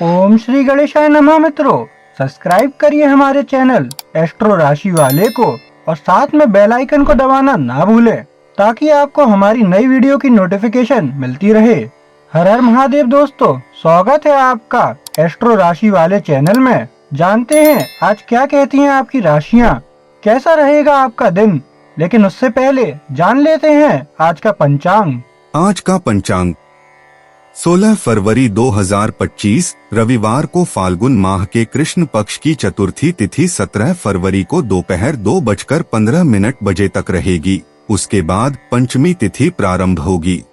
ओम श्री गणेशाय नमः। मित्रों, सब्सक्राइब करिए हमारे चैनल एस्ट्रो राशि वाले को और साथ में बेल आइकन को दबाना ना भूलें ताकि आपको हमारी नई वीडियो की नोटिफिकेशन मिलती रहे। हर हर महादेव दोस्तों, स्वागत है आपका एस्ट्रो राशि वाले चैनल में। जानते हैं आज क्या कहती हैं आपकी राशियां, कैसा रहेगा आपका दिन। लेकिन उससे पहले जान लेते हैं आज का पंचांग। आज का पंचांग 16 फरवरी 2025 रविवार को फाल्गुन माह के कृष्ण पक्ष की चतुर्थी तिथि 17 फरवरी को दोपहर 2:15 तक रहेगी। उसके बाद पंचमी तिथि प्रारंभ होगी।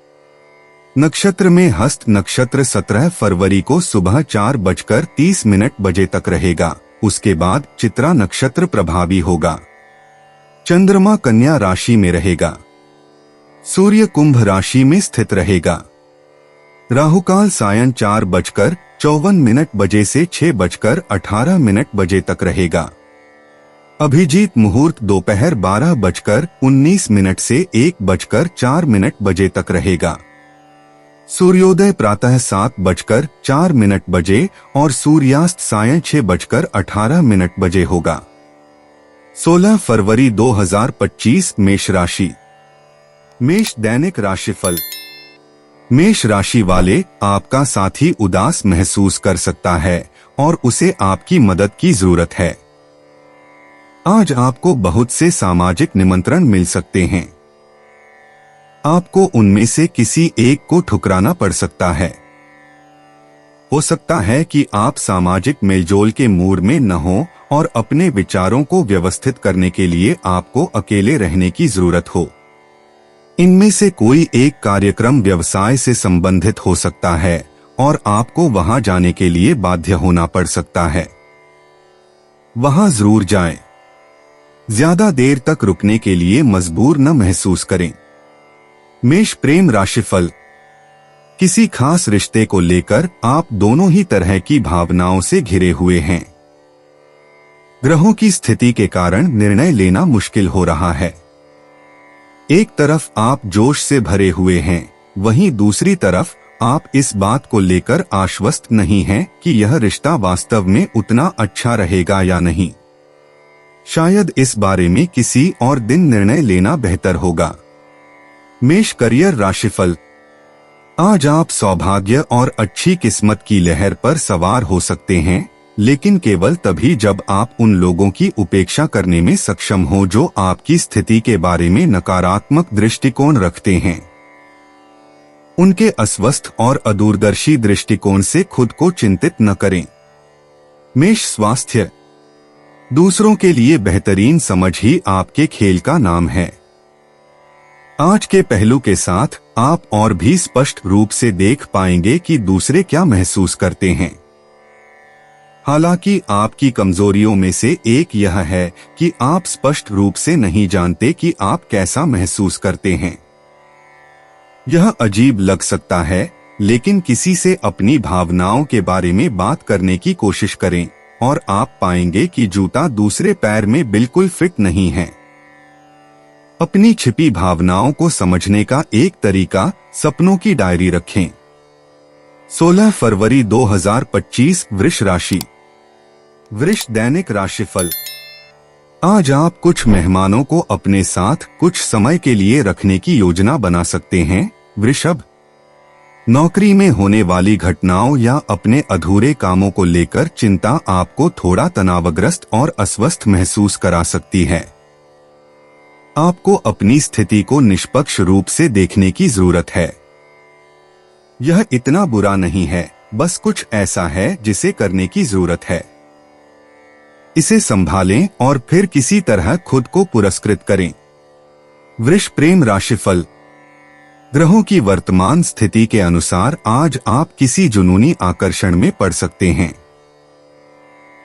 नक्षत्र में हस्त नक्षत्र 17 फरवरी को सुबह 4:30 तक रहेगा। उसके बाद चित्रा नक्षत्र प्रभावी होगा। चंद्रमा कन्या राशि में रहेगा। सूर्य कुंभ राशि में स्थित रहेगा। राहुकाल सायं 4:54 से 6:18 तक रहेगा। अभिजीत मुहूर्त दोपहर 12:19 से 1:04 तक रहेगा। सूर्योदय प्रातः 7:04 और सूर्यास्त सायं 6:18 होगा। 16 फरवरी 2025 मेष राशि। मेष दैनिक राशिफल। मेष राशि वाले, आपका साथी उदास महसूस कर सकता है और उसे आपकी मदद की जरूरत है। आज आपको बहुत से सामाजिक निमंत्रण मिल सकते हैं। आपको उनमें से किसी एक को ठुकराना पड़ सकता है। हो सकता है कि आप सामाजिक मेलजोल के मूड में न हो और अपने विचारों को व्यवस्थित करने के लिए आपको अकेले रहने की जरूरत हो। इनमें से कोई एक कार्यक्रम व्यवसाय से संबंधित हो सकता है और आपको वहां जाने के लिए बाध्य होना पड़ सकता है। वहां जरूर जाएं। ज्यादा देर तक रुकने के लिए मजबूर न महसूस करें। मेष प्रेम राशिफल। किसी खास रिश्ते को लेकर आप दोनों ही तरह की भावनाओं से घिरे हुए हैं। ग्रहों की स्थिति के कारण निर्णय लेना मुश्किल हो रहा है। एक तरफ आप जोश से भरे हुए हैं, वहीं दूसरी तरफ आप इस बात को लेकर आश्वस्त नहीं हैं कि यह रिश्ता वास्तव में उतना अच्छा रहेगा या नहीं। शायद इस बारे में किसी और दिन निर्णय लेना बेहतर होगा। मेष करियर राशिफल। आज आप सौभाग्य और अच्छी किस्मत की लहर पर सवार हो सकते हैं, लेकिन केवल तभी जब आप उन लोगों की उपेक्षा करने में सक्षम हो जो आपकी स्थिति के बारे में नकारात्मक दृष्टिकोण रखते हैं। उनके अस्वस्थ और अदूरदर्शी दृष्टिकोण से खुद को चिंतित न करें। मेष स्वास्थ्य। दूसरों के लिए बेहतरीन समझ ही आपके खेल का नाम है। आज के पहलू के साथ आप और भी स्पष्ट रूप से देख पाएंगे कि दूसरे क्या महसूस करते हैं। हालांकि आपकी कमजोरियों में से एक यह है कि आप स्पष्ट रूप से नहीं जानते कि आप कैसा महसूस करते हैं। यह अजीब लग सकता है, लेकिन किसी से अपनी भावनाओं के बारे में बात करने की कोशिश करें और आप पाएंगे कि जूता दूसरे पैर में बिल्कुल फिट नहीं है। अपनी छिपी भावनाओं को समझने का एक तरीका सपनों की डायरी रखें। 16 फरवरी 2025 वृष राशि। वृष दैनिक राशिफल। आज आप कुछ मेहमानों को अपने साथ कुछ समय के लिए रखने की योजना बना सकते हैं। वृषभ। नौकरी में होने वाली घटनाओं या अपने अधूरे कामों को लेकर चिंता आपको थोड़ा तनावग्रस्त और अस्वस्थ महसूस करा सकती है। आपको अपनी स्थिति को निष्पक्ष रूप से देखने की जरूरत है। यह इतना बुरा नहीं है, बस कुछ ऐसा है जिसे करने की जरूरत है। इसे संभालें और फिर किसी तरह खुद को पुरस्कृत करें। वृष प्रेम राशिफल। ग्रहों की वर्तमान स्थिति के अनुसार आज आप किसी जुनूनी आकर्षण में पड़ सकते हैं।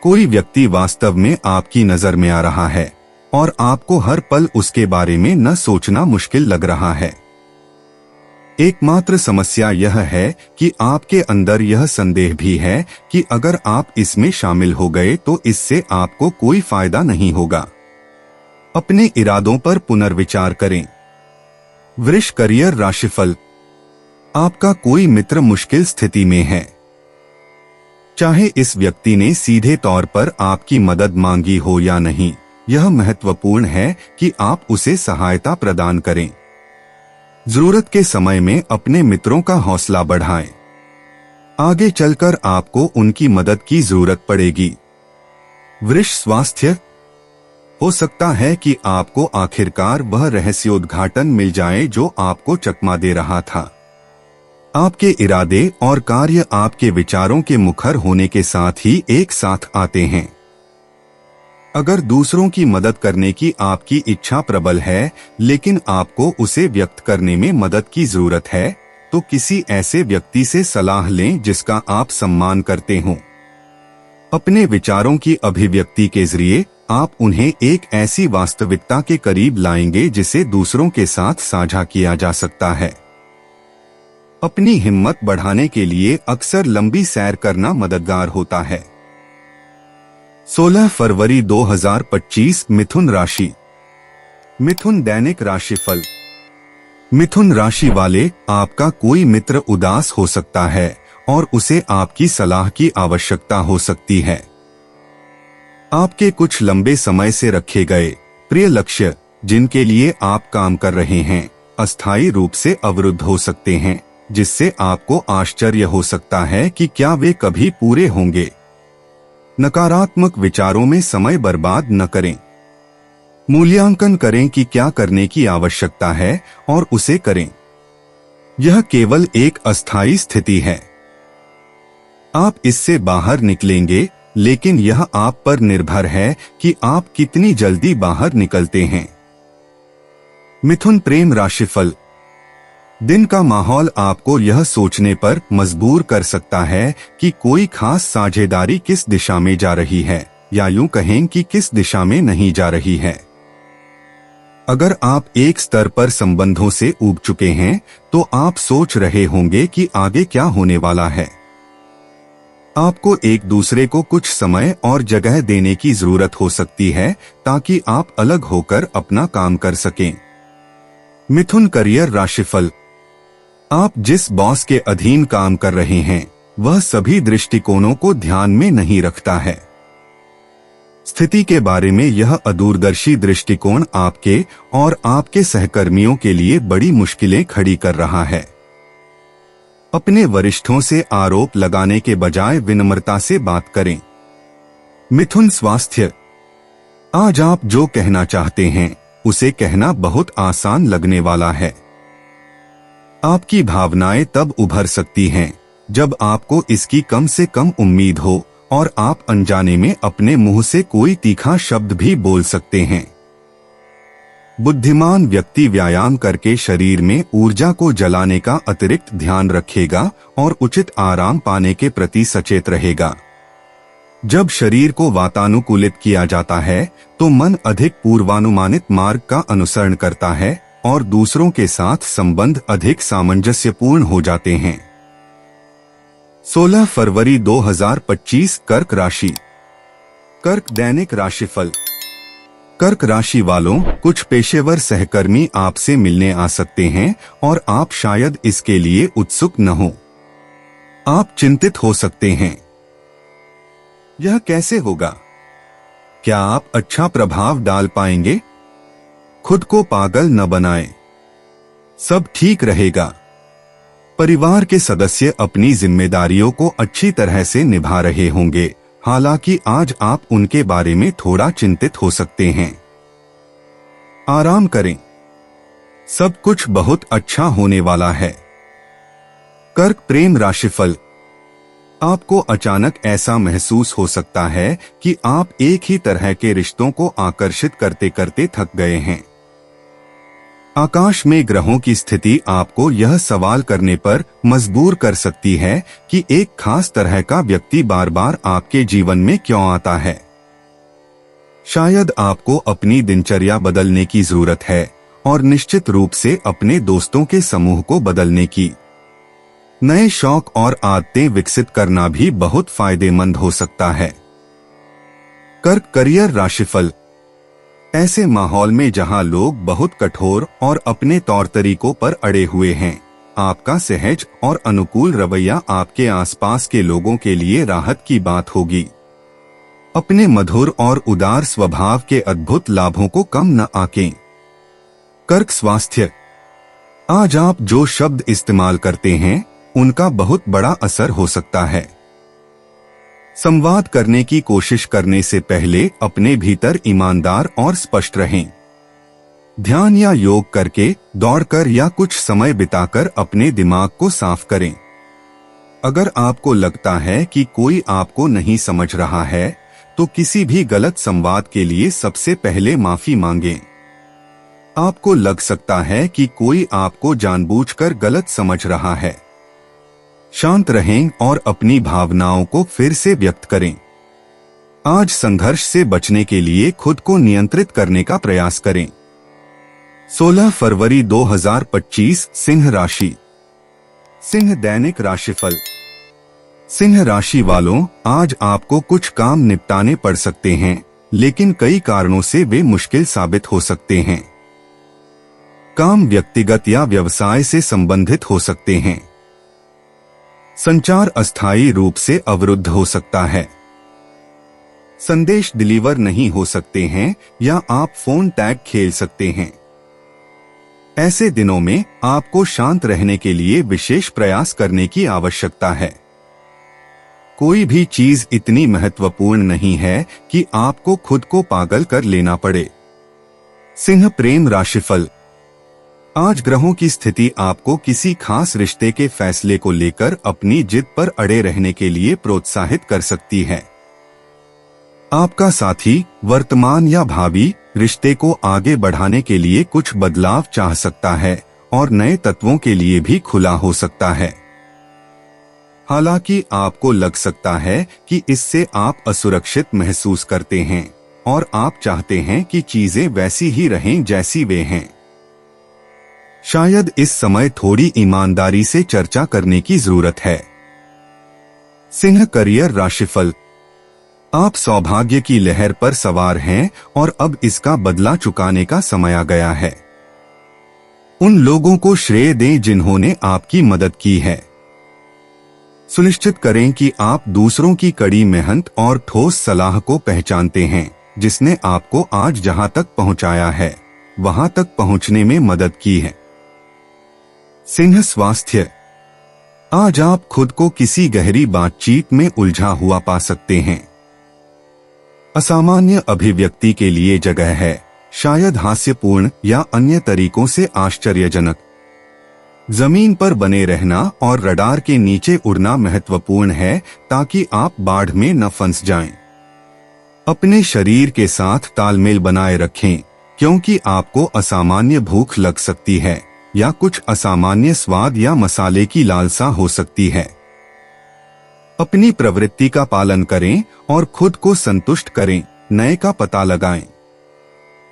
कोई व्यक्ति वास्तव में आपकी नजर में आ रहा है और आपको हर पल उसके बारे में न सोचना मुश्किल लग रहा है। एकमात्र समस्या यह है कि आपके अंदर यह संदेह भी है कि अगर आप इसमें शामिल हो गए तो इससे आपको कोई फायदा नहीं होगा। अपने इरादों पर पुनर्विचार करें। वृष करियर राशिफल। आपका कोई मित्र मुश्किल स्थिति में है। चाहे इस व्यक्ति ने सीधे तौर पर आपकी मदद मांगी हो या नहीं, यह महत्वपूर्ण है कि आप उसे सहायता प्रदान करें। जरूरत के समय में अपने मित्रों का हौसला बढ़ाएं। आगे चलकर आपको उनकी मदद की जरूरत पड़ेगी। वृष स्वास्थ्य, हो सकता है कि आपको आखिरकार वह रहस्योद्घाटन मिल जाए जो आपको चकमा दे रहा था। आपके इरादे और कार्य आपके विचारों के मुखर होने के साथ ही एक साथ आते हैं। अगर दूसरों की मदद करने की आपकी इच्छा प्रबल है, लेकिन आपको उसे व्यक्त करने में मदद की जरूरत है, तो किसी ऐसे व्यक्ति से सलाह लें जिसका आप सम्मान करते हों। अपने विचारों की अभिव्यक्ति के जरिए आप उन्हें एक ऐसी वास्तविकता के करीब लाएंगे जिसे दूसरों के साथ साझा किया जा सकता है। अपनी हिम्मत बढ़ाने के लिए अक्सर लंबी सैर करना मददगार होता है। 16 फरवरी 2025 मिथुन राशि। मिथुन दैनिक राशिफल। मिथुन राशि वाले, आपका कोई मित्र उदास हो सकता है और उसे आपकी सलाह की आवश्यकता हो सकती है। आपके कुछ लंबे समय से रखे गए प्रिय लक्ष्य जिनके लिए आप काम कर रहे हैं, अस्थायी रूप से अवरुद्ध हो सकते हैं, जिससे आपको आश्चर्य हो सकता है कि क्या वे कभी पूरे होंगे। नकारात्मक विचारों में समय बर्बाद न करें। मूल्यांकन करें कि क्या करने की आवश्यकता है और उसे करें। यह केवल एक अस्थायी स्थिति है। आप इससे बाहर निकलेंगे, लेकिन यह आप पर निर्भर है कि आप कितनी जल्दी बाहर निकलते हैं। मिथुन प्रेम राशिफल। दिन का माहौल आपको यह सोचने पर मजबूर कर सकता है कि कोई खास साझेदारी किस दिशा में जा रही है, या यूं कहें कि किस दिशा में नहीं जा रही है। अगर आप एक स्तर पर संबंधों से ऊब चुके हैं, तो आप सोच रहे होंगे कि आगे क्या होने वाला है। आपको एक दूसरे को कुछ समय और जगह देने की जरूरत हो सकती है ताकि आप अलग होकर अपना काम कर सकें। मिथुन करियर राशिफल। आप जिस बॉस के अधीन काम कर रहे हैं, वह सभी दृष्टिकोणों को ध्यान में नहीं रखता है। स्थिति के बारे में यह अदूरदर्शी दृष्टिकोण आपके और आपके सहकर्मियों के लिए बड़ी मुश्किलें खड़ी कर रहा है। अपने वरिष्ठों से आरोप लगाने के बजाय विनम्रता से बात करें। मिथुन स्वास्थ्य। आज आप जो कहना चाहते हैं, उसे कहना बहुत आसान लगने वाला है। आपकी भावनाएं तब उभर सकती हैं जब आपको इसकी कम से कम उम्मीद हो और आप अनजाने में अपने मुंह से कोई तीखा शब्द भी बोल सकते हैं। बुद्धिमान व्यक्ति व्यायाम करके शरीर में ऊर्जा को जलाने का अतिरिक्त ध्यान रखेगा और उचित आराम पाने के प्रति सचेत रहेगा। जब शरीर को वातानुकूलित किया जाता है, तो मन अधिक पूर्वानुमानित मार्ग का अनुसरण करता है और दूसरों के साथ संबंध अधिक सामंजस्यपूर्ण हो जाते हैं। 16 फरवरी 2025 कर्क राशि। कर्क दैनिक राशिफल। कर्क राशि वालों, कुछ पेशेवर सहकर्मी आपसे मिलने आ सकते हैं और आप शायद इसके लिए उत्सुक न हो। आप चिंतित हो सकते हैं। यह कैसे होगा? क्या आप अच्छा प्रभाव डाल पाएंगे? खुद को पागल न बनाएं। सब ठीक रहेगा। परिवार के सदस्य अपनी जिम्मेदारियों को अच्छी तरह से निभा रहे होंगे, हालांकि आज आप उनके बारे में थोड़ा चिंतित हो सकते हैं। आराम करें। सब कुछ बहुत अच्छा होने वाला है। कर्क प्रेम राशिफल। आपको अचानक ऐसा महसूस हो सकता है कि आप एक ही तरह के रिश्तों को आकर्षित करते करते थक गए हैं। आकाश में ग्रहों की स्थिति आपको यह सवाल करने पर मजबूर कर सकती है कि एक खास तरह का व्यक्ति बार बार आपके जीवन में क्यों आता है। शायद आपको अपनी दिनचर्या बदलने की जरूरत है और निश्चित रूप से अपने दोस्तों के समूह को बदलने की। नए शौक और आदतें विकसित करना भी बहुत फायदेमंद हो सकता है। कर्क करियर राशिफल। ऐसे माहौल में जहां लोग बहुत कठोर और अपने तौर तरीकों पर अड़े हुए हैं, आपका सहज और अनुकूल रवैया आपके आसपास के लोगों के लिए राहत की बात होगी। अपने मधुर और उदार स्वभाव के अद्भुत लाभों को कम न आंकें। कर्क स्वास्थ्य। आज आप जो शब्द इस्तेमाल करते हैं उनका बहुत बड़ा असर हो सकता है। संवाद करने की कोशिश करने से पहले अपने भीतर ईमानदार और स्पष्ट रहें। ध्यान या योग करके, दौड़कर या कुछ समय बिताकर अपने दिमाग को साफ करें। अगर आपको लगता है कि कोई आपको नहीं समझ रहा है तो किसी भी गलत संवाद के लिए सबसे पहले माफी मांगें। आपको लग सकता है कि कोई आपको जानबूझकर गलत समझ रहा है। शांत रहें और अपनी भावनाओं को फिर से व्यक्त करें। आज संघर्ष से बचने के लिए खुद को नियंत्रित करने का प्रयास करें। 16 फरवरी 2025 सिंह राशि। सिंह दैनिक राशिफल। सिंह राशि वालों, आज आपको कुछ काम निपटाने पड़ सकते हैं, लेकिन कई कारणों से वे मुश्किल साबित हो सकते हैं। काम व्यक्तिगत या व्यवसाय से संबंधित हो सकते हैं। संचार अस्थायी रूप से अवरुद्ध हो सकता है। संदेश डिलीवर नहीं हो सकते हैं या आप फोन टैग खेल सकते हैं। ऐसे दिनों में आपको शांत रहने के लिए विशेष प्रयास करने की आवश्यकता है। कोई भी चीज इतनी महत्वपूर्ण नहीं है कि आपको खुद को पागल कर लेना पड़े। सिंह प्रेम राशिफल। आज ग्रहों की स्थिति आपको किसी खास रिश्ते के फैसले को लेकर अपनी जिद पर अड़े रहने के लिए प्रोत्साहित कर सकती है। आपका साथी वर्तमान या भावी रिश्ते को आगे बढ़ाने के लिए कुछ बदलाव चाह सकता है और नए तत्वों के लिए भी खुला हो सकता है। हालांकि आपको लग सकता है कि इससे आप असुरक्षित महसूस करते हैं और आप चाहते हैं कि चीजें वैसी ही रहें जैसी वे हैं। शायद इस समय थोड़ी ईमानदारी से चर्चा करने की जरूरत है। सिंह करियर राशिफल। आप सौभाग्य की लहर पर सवार हैं और अब इसका बदला चुकाने का समय आ गया है। उन लोगों को श्रेय दें जिन्होंने आपकी मदद की है। सुनिश्चित करें कि आप दूसरों की कड़ी मेहनत और ठोस सलाह को पहचानते हैं, जिसने आपको आज जहां तक पहुंचाया है वहां तक पहुंचने में मदद की है। सिंह स्वास्थ्य। आज आप खुद को किसी गहरी बातचीत में उलझा हुआ पा सकते हैं। असामान्य अभिव्यक्ति के लिए जगह है, शायद हास्यपूर्ण या अन्य तरीकों से आश्चर्यजनक। जमीन पर बने रहना और रडार के नीचे उड़ना महत्वपूर्ण है ताकि आप बाढ़ में न फंस जाएं। अपने शरीर के साथ तालमेल बनाए रखें, क्योंकि आपको असामान्य भूख लग सकती है या कुछ असामान्य स्वाद या मसाले की लालसा हो सकती है। अपनी प्रवृत्ति का पालन करें और खुद को संतुष्ट करें, नए का पता लगाएं।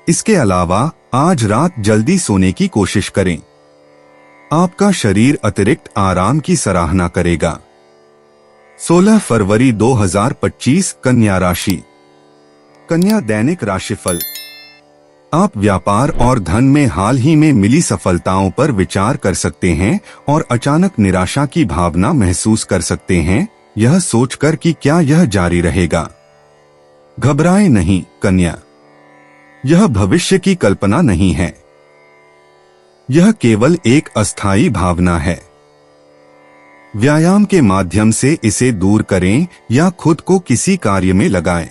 इसके अलावा आज रात जल्दी सोने की कोशिश करें। आपका शरीर अतिरिक्त आराम की सराहना करेगा। 16 फरवरी 2025 कन्या राशि। कन्या दैनिक राशिफल। आप व्यापार और धन में हाल ही में मिली सफलताओं पर विचार कर सकते हैं और अचानक निराशा की भावना महसूस कर सकते हैं, यह सोचकर कि क्या यह जारी रहेगा। घबराएं नहीं कन्या, यह भविष्य की कल्पना नहीं है। यह केवल एक अस्थायी भावना है। व्यायाम के माध्यम से इसे दूर करें या खुद को किसी कार्य में लगाएं।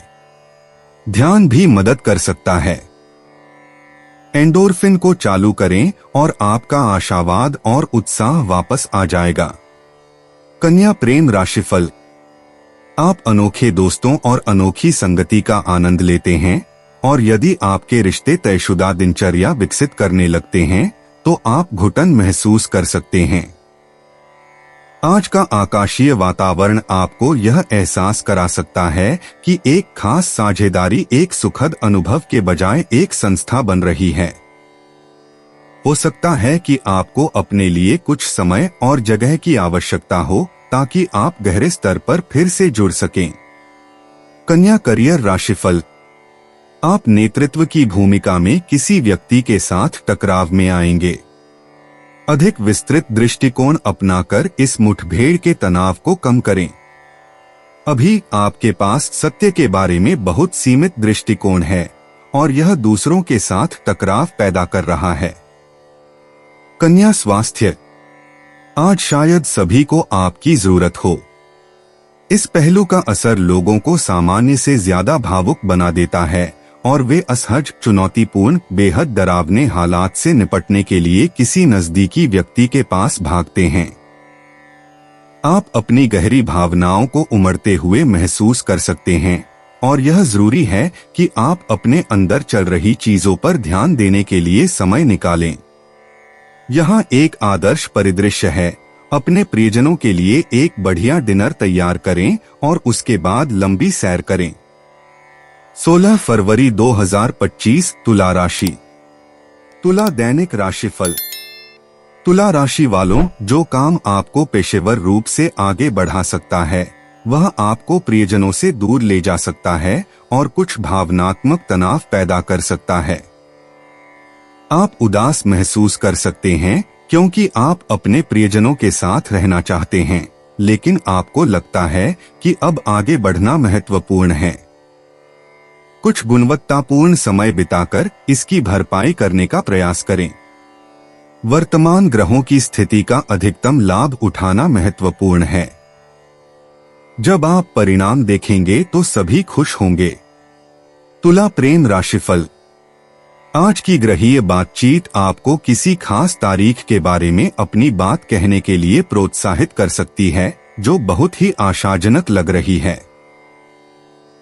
ध्यान भी मदद कर सकता है। एंडोर्फिन को चालू करें और आपका आशावाद और उत्साह वापस आ जाएगा। कन्या प्रेम राशिफल। आप अनोखे दोस्तों और अनोखी संगति का आनंद लेते हैं और यदि आपके रिश्ते तयशुदा दिनचर्या विकसित करने लगते हैं तो आप घुटन महसूस कर सकते हैं। आज का आकाशीय वातावरण आपको यह एहसास करा सकता है कि एक खास साझेदारी एक सुखद अनुभव के बजाय एक संस्था बन रही है। हो सकता है कि आपको अपने लिए कुछ समय और जगह की आवश्यकता हो ताकि आप गहरे स्तर पर फिर से जुड़ सकें। कन्या करियर राशिफल। आप नेतृत्व की भूमिका में किसी व्यक्ति के साथ टकराव में आएंगे। अधिक विस्तृत दृष्टिकोण अपनाकर इस मुठभेड़ के तनाव को कम करें। अभी आपके पास सत्य के बारे में बहुत सीमित दृष्टिकोण है और यह दूसरों के साथ टकराव पैदा कर रहा है। कन्या स्वास्थ्य, आज शायद सभी को आपकी जरूरत हो। इस पहलू का असर लोगों को सामान्य से ज्यादा भावुक बना देता है और वे असहज, चुनौतीपूर्ण, बेहद डरावने हालात से निपटने के लिए किसी नजदीकी व्यक्ति के पास भागते हैं। आप अपनी गहरी भावनाओं को उमड़ते हुए महसूस कर सकते हैं और यह जरूरी है कि आप अपने अंदर चल रही चीजों पर ध्यान देने के लिए समय निकालें। यहाँ एक आदर्श परिदृश्य है, अपने प्रियजनों के लिए एक बढ़िया डिनर तैयार करें और उसके बाद लंबी सैर करें। 16 फरवरी 2025 तुला राशि। तुला दैनिक राशिफल। तुला राशि वालों, जो काम आपको पेशेवर रूप से आगे बढ़ा सकता है वह आपको प्रियजनों से दूर ले जा सकता है और कुछ भावनात्मक तनाव पैदा कर सकता है। आप उदास महसूस कर सकते हैं क्योंकि आप अपने प्रियजनों के साथ रहना चाहते हैं, लेकिन आपको लगता है कि अब आगे बढ़ना महत्वपूर्ण है। कुछ गुणवत्तापूर्ण समय बिताकर इसकी भरपाई करने का प्रयास करें। वर्तमान ग्रहों की स्थिति का अधिकतम लाभ उठाना महत्वपूर्ण है। जब आप परिणाम देखेंगे तो सभी खुश होंगे। तुला प्रेम राशिफल। आज की ग्रहीय बातचीत आपको किसी खास तारीख के बारे में अपनी बात कहने के लिए प्रोत्साहित कर सकती है, जो बहुत ही आशाजनक लग रही है।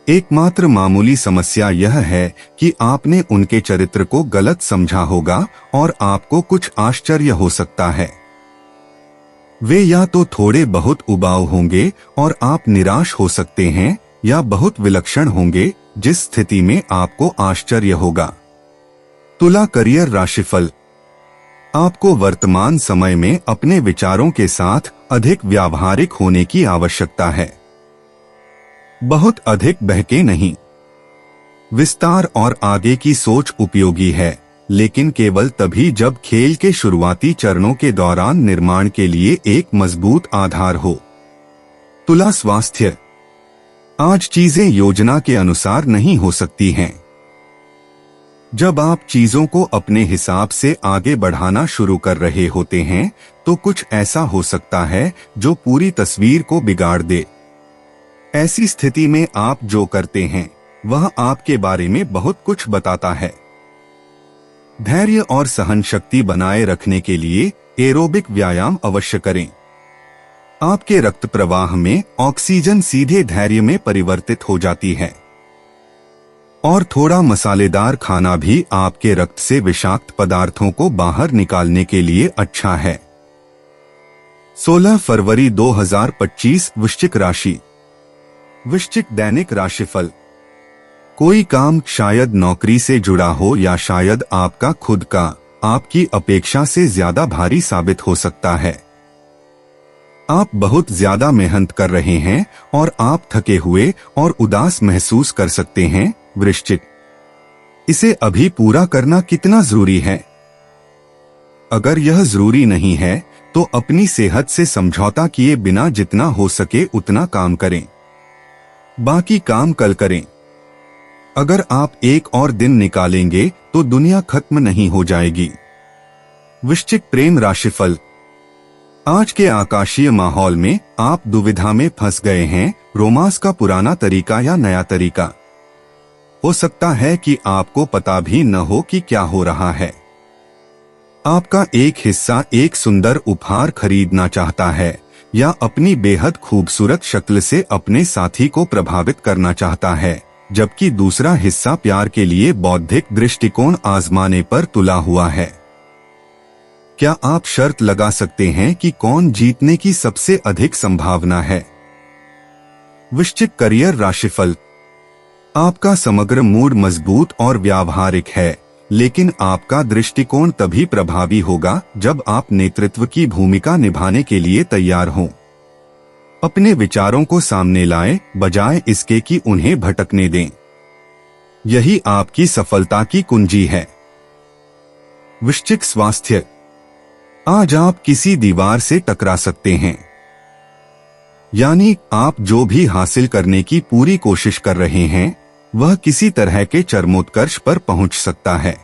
एकमात्र मामूली समस्या यह है कि आपने उनके चरित्र को गलत समझा होगा और आपको कुछ आश्चर्य हो सकता है। वे या तो थोड़े बहुत उबाऊ होंगे और आप निराश हो सकते हैं, या बहुत विलक्षण होंगे, जिस स्थिति में आपको आश्चर्य होगा। तुला करियर राशिफल। आपको वर्तमान समय में अपने विचारों के साथ अधिक व्यावहारिक होने की आवश्यकता है। बहुत अधिक बहके नहीं। विस्तार और आगे की सोच उपयोगी है, लेकिन केवल तभी जब खेल के शुरुआती चरणों के दौरान निर्माण के लिए एक मजबूत आधार हो। तुला स्वास्थ्य। आज चीजें योजना के अनुसार नहीं हो सकती हैं। जब आप चीजों को अपने हिसाब से आगे बढ़ाना शुरू कर रहे होते हैं तो कुछ ऐसा हो सकता है जो पूरी तस्वीर को बिगाड़ दे। ऐसी स्थिति में आप जो करते हैं वह आपके बारे में बहुत कुछ बताता है। धैर्य और सहन शक्ति बनाए रखने के लिए एरोबिक व्यायाम अवश्य करें। आपके रक्त प्रवाह में ऑक्सीजन सीधे धैर्य में परिवर्तित हो जाती है और थोड़ा मसालेदार खाना भी आपके रक्त से विषाक्त पदार्थों को बाहर निकालने के लिए अच्छा है। 16 फरवरी 2025 वृश्चिक राशि। वृश्चिक दैनिक राशिफल। कोई काम शायद नौकरी से जुड़ा हो या शायद आपका खुद का आपकी अपेक्षा से ज्यादा भारी साबित हो सकता है। आप बहुत ज्यादा मेहनत कर रहे हैं और आप थके हुए और उदास महसूस कर सकते हैं। वृश्चिक, इसे अभी पूरा करना कितना जरूरी है? अगर यह जरूरी नहीं है तो अपनी सेहत से समझौता किए बिना जितना हो सके उतना काम करें। बाकी काम कल करें। अगर आप एक और दिन निकालेंगे तो दुनिया खत्म नहीं हो जाएगी। वृश्चिक प्रेम राशिफल। आज के आकाशीय माहौल में आप दुविधा में फंस गए हैं। रोमांस का पुराना तरीका या नया तरीका। हो सकता है कि आपको पता भी न हो कि क्या हो रहा है। आपका एक हिस्सा एक सुंदर उपहार खरीदना चाहता है या अपनी बेहद खूबसूरत शक्ल से अपने साथी को प्रभावित करना चाहता है, जबकि दूसरा हिस्सा प्यार के लिए बौद्धिक दृष्टिकोण आजमाने पर तुला हुआ है। क्या आप शर्त लगा सकते हैं कि कौन जीतने की सबसे अधिक संभावना है? वृश्चिक करियर राशिफल। आपका समग्र मूड मजबूत और व्यावहारिक है, लेकिन आपका दृष्टिकोण तभी प्रभावी होगा जब आप नेतृत्व की भूमिका निभाने के लिए तैयार हों। अपने विचारों को सामने लाएं, बजाय इसके कि उन्हें भटकने दें। यही आपकी सफलता की कुंजी है। वृश्चिक स्वास्थ्य। आज आप किसी दीवार से टकरा सकते हैं, यानी आप जो भी हासिल करने की पूरी कोशिश कर रहे हैं वह किसी तरह के चरमोत्कर्ष पर पहुंच सकता है।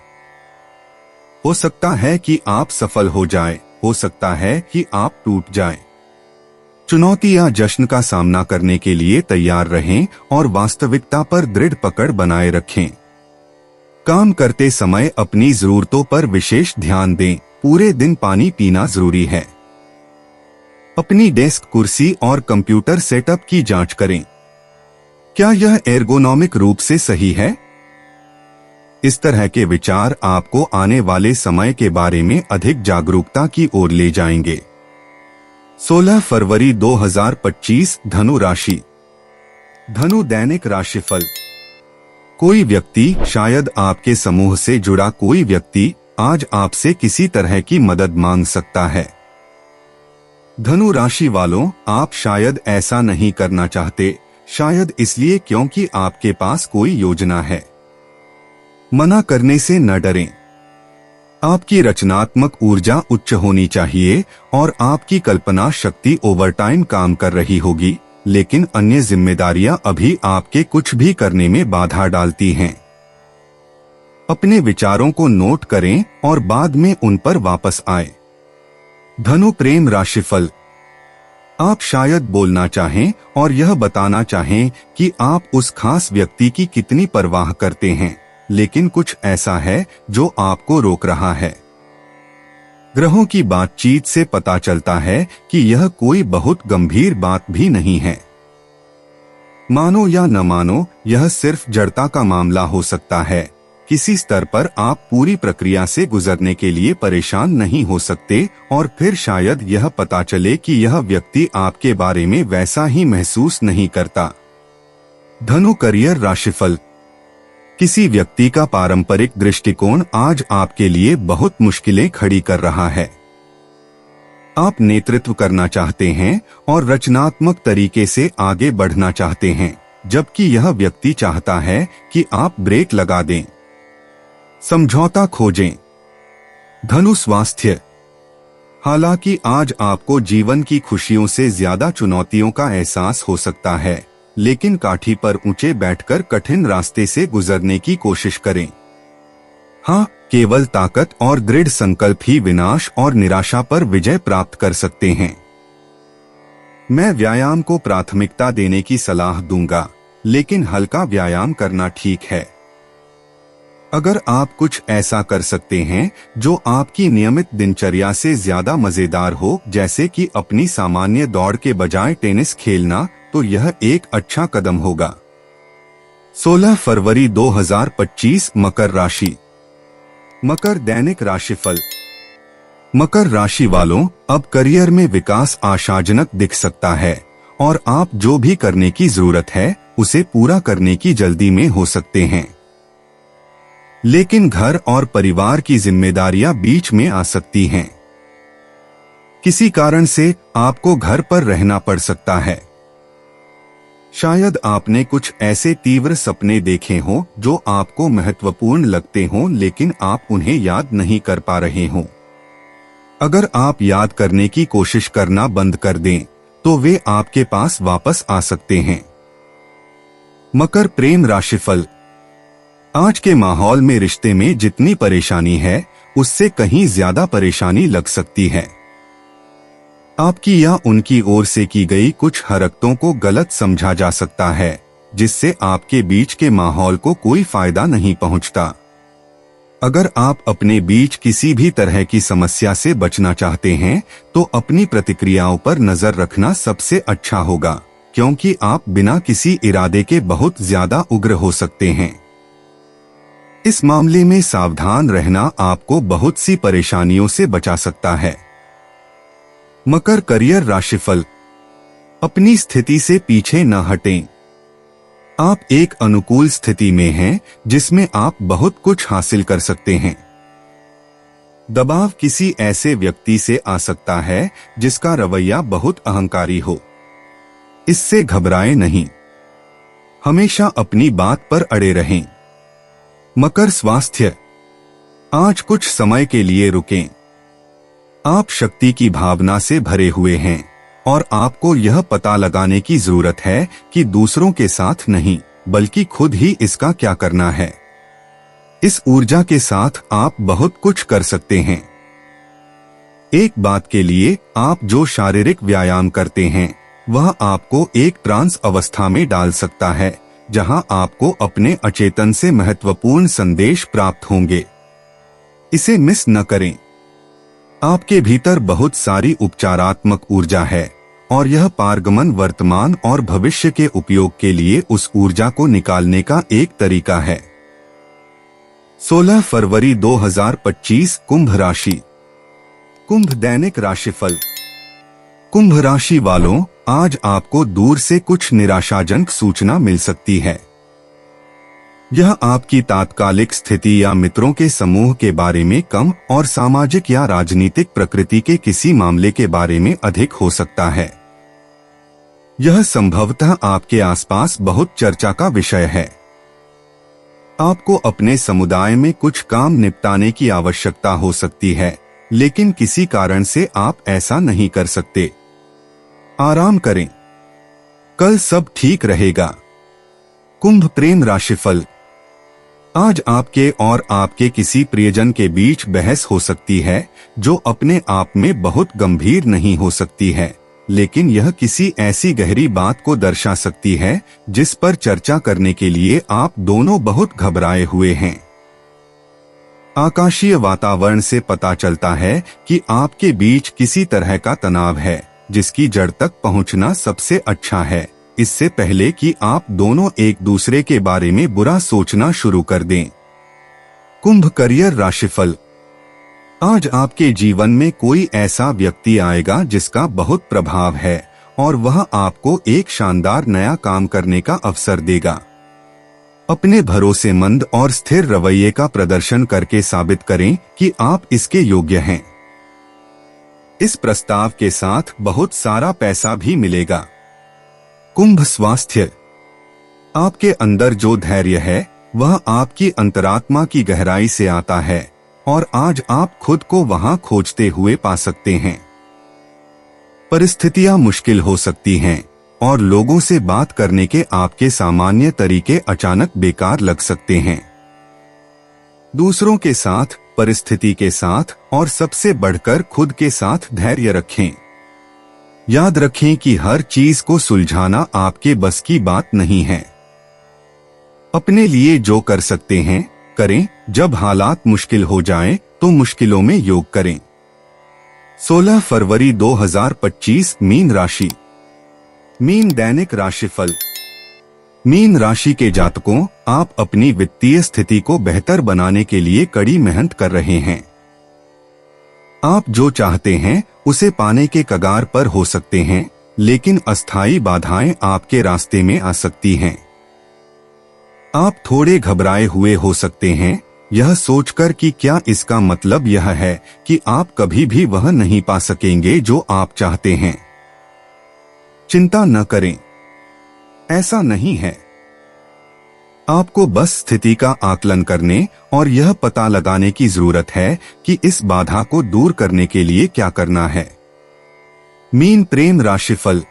हो सकता है कि आप सफल हो जाएं, हो सकता है कि आप टूट जाएं। चुनौती या जश्न का सामना करने के लिए तैयार रहें और वास्तविकता पर दृढ़ पकड़ बनाए रखें। काम करते समय अपनी जरूरतों पर विशेष ध्यान दें। पूरे दिन पानी पीना जरूरी है। अपनी डेस्क, कुर्सी और कंप्यूटर सेटअप की जांच करें। क्या यह एर्गोनॉमिक रूप से सही है? इस तरह के विचार आपको आने वाले समय के बारे में अधिक जागरूकता की ओर ले जाएंगे। 16 फरवरी 2025 धनु राशि। धनु दैनिक राशिफल। कोई व्यक्ति, शायद आपके समूह से जुड़ा कोई व्यक्ति, आज आपसे किसी तरह की मदद मांग सकता है। धनु राशि वालों, आप शायद ऐसा नहीं करना चाहते, शायद इसलिए क्योंकि आपके पास कोई योजना है। मना करने से न डरें। आपकी रचनात्मक ऊर्जा उच्च होनी चाहिए और आपकी कल्पना शक्ति ओवरटाइम काम कर रही होगी, लेकिन अन्य जिम्मेदारियां अभी आपके कुछ भी करने में बाधा डालती हैं। अपने विचारों को नोट करें और बाद में उन पर वापस आए। धनु प्रेम राशिफल। आप शायद बोलना चाहें और यह बताना चाहें कि आप उस खास व्यक्ति की कितनी परवाह करते हैं, लेकिन कुछ ऐसा है जो आपको रोक रहा है। ग्रहों की बातचीत से पता चलता है कि यह कोई बहुत गंभीर बात भी नहीं है। मानो या न मानो, यह सिर्फ जड़ता का मामला हो सकता है। किसी स्तर पर आप पूरी प्रक्रिया से गुजरने के लिए परेशान नहीं हो सकते और फिर शायद यह पता चले कि यह व्यक्ति आपके बारे में वैसा ही महसूस नहीं करता। धनु करियर राशिफल। किसी व्यक्ति का पारंपरिक दृष्टिकोण आज आपके लिए बहुत मुश्किलें खड़ी कर रहा है। आप नेतृत्व करना चाहते हैं और रचनात्मक तरीके से आगे बढ़ना चाहते हैं, जबकि यह व्यक्ति चाहता है कि आप ब्रेक लगा दें। समझौता खोजें। धनु स्वास्थ्य। हालांकि आज आपको जीवन की खुशियों से ज्यादा चुनौतियों का एहसास हो सकता है, लेकिन काठी पर ऊंचे बैठकर कठिन रास्ते से गुजरने की कोशिश करें। हाँ, केवल ताकत और दृढ़ संकल्प ही विनाश और निराशा पर विजय प्राप्त कर सकते हैं। मैं व्यायाम को प्राथमिकता देने की सलाह दूंगा, लेकिन हल्का व्यायाम करना ठीक है। अगर आप कुछ ऐसा कर सकते हैं जो आपकी नियमित दिनचर्या से ज्यादा मजेदार हो, जैसे कि अपनी सामान्य दौड़ के बजाय टेनिस खेलना, तो यह एक अच्छा कदम होगा। 16 फरवरी 2025 मकर राशि। मकर दैनिक राशिफल। मकर राशि वालों, अब करियर में विकास आशाजनक दिख सकता है और आप जो भी करने की जरूरत है उसे पूरा करने की जल्दी में हो सकते हैं। लेकिन घर और परिवार की जिम्मेदारियां बीच में आ सकती हैं। किसी कारण से आपको घर पर रहना पड़ सकता है। शायद आपने कुछ ऐसे तीव्र सपने देखे हों जो आपको महत्वपूर्ण लगते हों, लेकिन आप उन्हें याद नहीं कर पा रहे हों। अगर आप याद करने की कोशिश करना बंद कर दें, तो वे आपके पास वापस आ सकते हैं। मकर प्रेम राशिफल। आज के माहौल में रिश्ते में जितनी परेशानी है, उससे कहीं ज्यादा परेशानी लग सकती है। आपकी या उनकी ओर से की गई कुछ हरकतों को गलत समझा जा सकता है, जिससे आपके बीच के माहौल को कोई फायदा नहीं पहुंचता। अगर आप अपने बीच किसी भी तरह की समस्या से बचना चाहते हैं, तो अपनी प्रतिक्रियाओं पर नजर रखना सबसे अच्छा होगा, क्योंकि आप बिना किसी इरादे के बहुत ज्यादा उग्र हो सकते हैं। इस मामले में सावधान रहना आपको बहुत सी परेशानियों से बचा सकता है। मकर करियर राशिफल। अपनी स्थिति से पीछे न हटें। आप एक अनुकूल स्थिति में हैं जिसमें आप बहुत कुछ हासिल कर सकते हैं। दबाव किसी ऐसे व्यक्ति से आ सकता है जिसका रवैया बहुत अहंकारी हो। इससे घबराएं नहीं, हमेशा अपनी बात पर अड़े रहें। मकर स्वास्थ्य। आज कुछ समय के लिए रुकें। आप शक्ति की भावना से भरे हुए हैं और आपको यह पता लगाने की जरूरत है कि दूसरों के साथ नहीं बल्कि खुद ही इसका क्या करना है। इस ऊर्जा के साथ आप बहुत कुछ कर सकते हैं। एक बात के लिए आप जो शारीरिक व्यायाम करते हैं वह आपको एक ट्रांस अवस्था में डाल सकता है जहां आपको अपने अचेतन से महत्वपूर्ण संदेश प्राप्त होंगे। इसे मिस न करें। आपके भीतर बहुत सारी उपचारात्मक ऊर्जा है और यह पारगमन वर्तमान और भविष्य के उपयोग के लिए उस ऊर्जा को निकालने का एक तरीका है। 16 फरवरी 2025 कुंभ राशि। कुंभ दैनिक राशिफल। कुंभ राशि वालों, आज आपको दूर से कुछ निराशाजनक सूचना मिल सकती है। यह आपकी तात्कालिक स्थिति या मित्रों के समूह के बारे में कम और सामाजिक या राजनीतिक प्रकृति के किसी मामले के बारे में अधिक हो सकता है। यह संभवतः आपके आसपास बहुत चर्चा का विषय है। आपको अपने समुदाय में कुछ काम निपटाने की आवश्यकता हो सकती है, लेकिन किसी कारण से आप ऐसा नहीं कर सकते। आराम करें, कल सब ठीक रहेगा। कुंभ प्रेम राशिफल। आज आपके और आपके किसी प्रियजन के बीच बहस हो सकती है जो अपने आप में बहुत गंभीर नहीं हो सकती है, लेकिन यह किसी ऐसी गहरी बात को दर्शा सकती है जिस पर चर्चा करने के लिए आप दोनों बहुत घबराए हुए हैं। आकाशीय वातावरण से पता चलता है कि आपके बीच किसी तरह का तनाव है जिसकी जड़ तक पहुंचना सबसे अच्छा है, इससे पहले कि आप दोनों एक दूसरे के बारे में बुरा सोचना शुरू कर दें। कुंभ करियर राशिफल। आज आपके जीवन में कोई ऐसा व्यक्ति आएगा जिसका बहुत प्रभाव है और वह आपको एक शानदार नया काम करने का अवसर देगा। अपने भरोसेमंद और स्थिर रवैये का प्रदर्शन करके साबित करें कि आप इसके योग्य हैं। इस प्रस्ताव के साथ बहुत सारा पैसा भी मिलेगा। कुंभ स्वास्थ्य। आपके अंदर जो धैर्य है वह आपकी अंतरात्मा की गहराई से आता है और आज आप खुद को वहां खोजते हुए पा सकते हैं। परिस्थितियां मुश्किल हो सकती हैं और लोगों से बात करने के आपके सामान्य तरीके अचानक बेकार लग सकते हैं। दूसरों के साथ, परिस्थिति के साथ और सबसे बढ़कर खुद के साथ धैर्य रखें। याद रखें कि हर चीज को सुलझाना आपके बस की बात नहीं है। अपने लिए जो कर सकते हैं करें। जब हालात मुश्किल हो जाएं, तो मुश्किलों में योग करें। 16 फरवरी 2025 मीन राशि। मीन दैनिक राशिफल। मीन राशि के जातकों, आप अपनी वित्तीय स्थिति को बेहतर बनाने के लिए कड़ी मेहनत कर रहे हैं। आप जो चाहते हैं उसे पाने के कगार पर हो सकते हैं, लेकिन अस्थायी बाधाएं आपके रास्ते में आ सकती हैं। आप थोड़े घबराए हुए हो सकते हैं, यह सोचकर कि क्या इसका मतलब यह है कि आप कभी भी वह नहीं पा सकेंगे जो आप चाहते हैं। चिंता न करें, ऐसा नहीं है। आपको बस स्थिति का आकलन करने और यह पता लगाने की जरूरत है कि इस बाधा को दूर करने के लिए क्या करना है। मीन प्रेम राशिफल।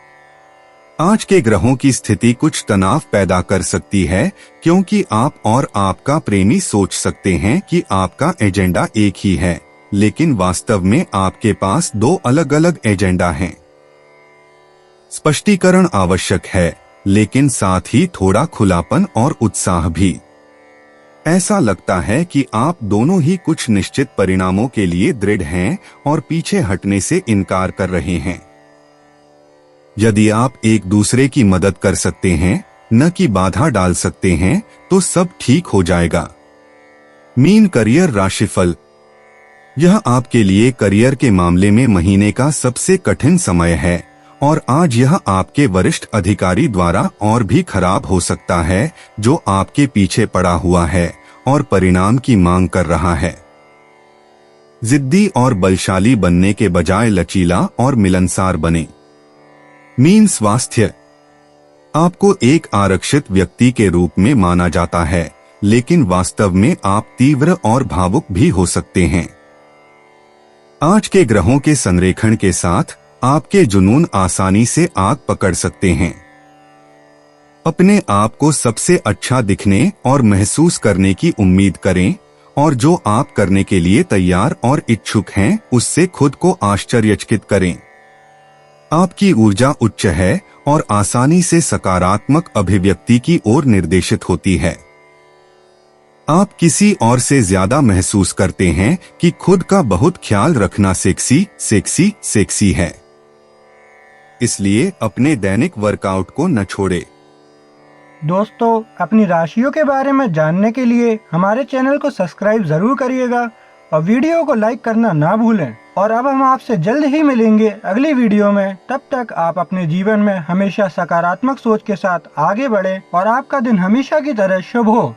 आज के ग्रहों की स्थिति कुछ तनाव पैदा कर सकती है, क्योंकि आप और आपका प्रेमी सोच सकते हैं कि आपका एजेंडा एक ही है, लेकिन वास्तव में आपके पास दो अलग अलग एजेंडा हैं। स्पष्टीकरण आवश्यक है, लेकिन साथ ही थोड़ा खुलापन और उत्साह भी। ऐसा लगता है कि आप दोनों ही कुछ निश्चित परिणामों के लिए दृढ़ हैं और पीछे हटने से इनकार कर रहे हैं। यदि आप एक दूसरे की मदद कर सकते हैं, न कि बाधा डाल सकते हैं, तो सब ठीक हो जाएगा। मीन करियर राशिफल। यह आपके लिए करियर के मामले में महीने का सबसे कठिन समय है और आज यह आपके वरिष्ठ अधिकारी द्वारा और भी खराब हो सकता है, जो आपके पीछे पड़ा हुआ है और परिणाम की मांग कर रहा है। जिद्दी और बलशाली बनने के बजाय लचीला और मिलनसार बने। मीन स्वास्थ्य। आपको एक आरक्षित व्यक्ति के रूप में माना जाता है, लेकिन वास्तव में आप तीव्र और भावुक भी हो सकते हैं। आज के ग्रहों के संरेखण के साथ आपके जुनून आसानी से आग पकड़ सकते हैं। अपने आप को सबसे अच्छा दिखने और महसूस करने की उम्मीद करें और जो आप करने के लिए तैयार और इच्छुक हैं उससे खुद को आश्चर्यचकित करें। आपकी ऊर्जा उच्च है और आसानी से सकारात्मक अभिव्यक्ति की ओर निर्देशित होती है। आप किसी और से ज्यादा महसूस करते हैं कि खुद का बहुत ख्याल रखना सेक्सी है। इसलिए अपने दैनिक वर्कआउट को न छोड़े। दोस्तों, अपनी राशियों के बारे में जानने के लिए हमारे चैनल को सब्सक्राइब जरूर करिएगा और वीडियो को लाइक करना ना भूलें। और अब हम आपसे जल्द ही मिलेंगे अगली वीडियो में। तब तक आप अपने जीवन में हमेशा सकारात्मक सोच के साथ आगे बढ़ें और आपका दिन हमेशा की तरह शुभ हो।